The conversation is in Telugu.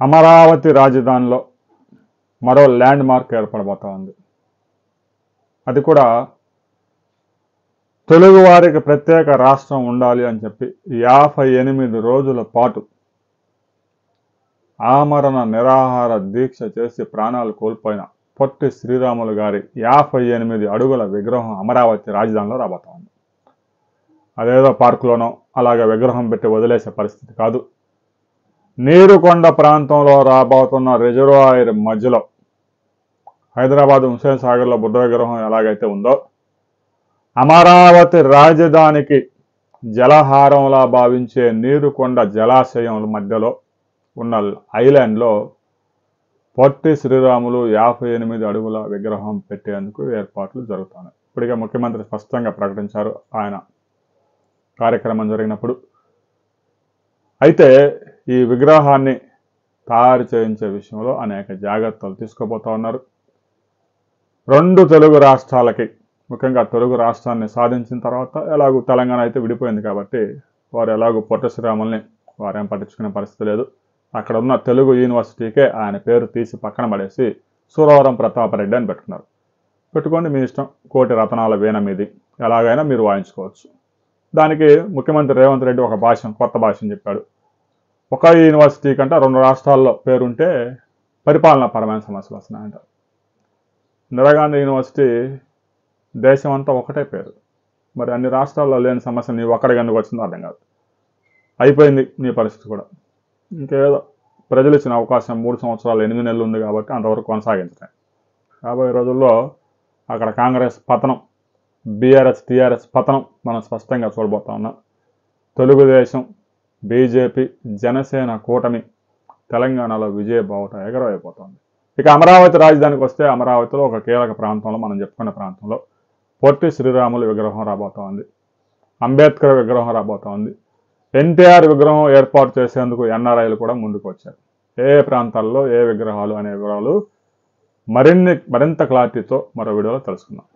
అమరావతి రాజధానిలో మరో ల్యాండ్ మార్క్ ఏర్పడబోతా ఉంది. అది కూడా తెలుగువారికి ప్రత్యేక రాష్ట్రం ఉండాలి అని చెప్పి 58 రోజుల పాటు ఆమరణ నిరాహార దీక్ష చేసి ప్రాణాలు కోల్పోయిన పొట్టి శ్రీరాములు గారి 58 అడుగుల విగ్రహం అమరావతి రాజధానిలో రాబోతా ఉంది. అదేదో పార్కులోనో అలాగే విగ్రహం పెట్టి వదిలేసే పరిస్థితి కాదు. నీరుకొండ ప్రాంతంలో రాబోతున్న రిజర్వాయర్ మధ్యలో హైదరాబాద్ హుస్సేన్ సాగర్లో బుద్ధ విగ్రహం ఎలాగైతే ఉందో, అమరావతి రాజధానికి జలహారంలా భావించే నీరుకొండ జలాశయం మధ్యలో ఉన్న ఐలాండ్లో పొట్టి శ్రీరాములు 58 అడుగుల విగ్రహం పెట్టేందుకు ఏర్పాట్లు జరుగుతున్నాయి. ఇప్పటికే ముఖ్యమంత్రి స్పష్టంగా ప్రకటించారు ఆయన కార్యక్రమం జరిగినప్పుడు. అయితే ఈ విగ్రహాన్ని తయారు చేయించే విషయంలో అనేక జాగ్రత్తలు తీసుకోబోతా ఉన్నారు. 2 తెలుగు రాష్ట్రాలకి, ముఖ్యంగా తెలుగు రాష్ట్రాన్ని సాధించిన తర్వాత ఎలాగూ తెలంగాణ అయితే విడిపోయింది కాబట్టి వారు ఎలాగూ పొట్టి శ్రీరాముల్ని వారేం పట్టించుకునే పరిస్థితి లేదు. అక్కడ ఉన్న తెలుగు యూనివర్సిటీకే ఆయన పేరు తీసి పక్కన పడేసి సూరవరం ప్రతాపరెడ్డి అని పెట్టుకున్నారు. పెట్టుకోండి, మీ ఇష్టం. కోటి రతనాల వీణ మీది, ఎలాగైనా మీరు వాయించుకోవచ్చు. దానికి ముఖ్యమంత్రి రేవంత్ రెడ్డి ఒక కొత్త భాషను చెప్పాడు. ఒక యూనివర్సిటీ కంటే 2 రాష్ట్రాల్లో పేరుంటే పరిపాలనాపరమైన సమస్యలు వస్తున్నాయంట. ఇందిరాగాంధీ యూనివర్సిటీ దేశం అంతా ఒకటే పేరు. మరి అన్ని రాష్ట్రాల్లో లేని సమస్య నీవు ఒక్కడికి ఎందుకు వచ్చిందో అర్థం కాదు. అయిపోయింది నీ పరిస్థితి కూడా. ఇంకేదో ప్రజలు ఇచ్చిన అవకాశం 3 సంవత్సరాలు 8 నెలలు ఉంది కాబట్టి అంతవరకు కొనసాగించడం. రాబోయే రోజుల్లో అక్కడ కాంగ్రెస్ పతనం, బీఆర్ఎస్ టీఆర్ఎస్ పతనం మనం స్పష్టంగా చూడబోతా ఉన్నాం. తెలుగుదేశం, బీజేపీ, జనసేన కూటమి తెలంగాణలో విజయ బావుట ఎగరవైపోతుంది. ఇక అమరావతి రాజధానికి వస్తే, అమరావతిలో ఒక కీలక ప్రాంతంలో మనం చెప్పుకున్న ప్రాంతంలో పొట్టి శ్రీరాములు విగ్రహం రాబోతా ఉంది. అంబేద్కర్ విగ్రహం రాబోతా ఉంది. ఎన్టీఆర్ విగ్రహం ఏర్పాటు చేసేందుకు ఎన్ఆర్ఐలు కూడా ముందుకు వచ్చారు. ఏ ప్రాంతాల్లో ఏ విగ్రహాలు అనే వివరాలు మరింత క్లారిటీతో మరో వీడియోలో తెలుసుకుందాం.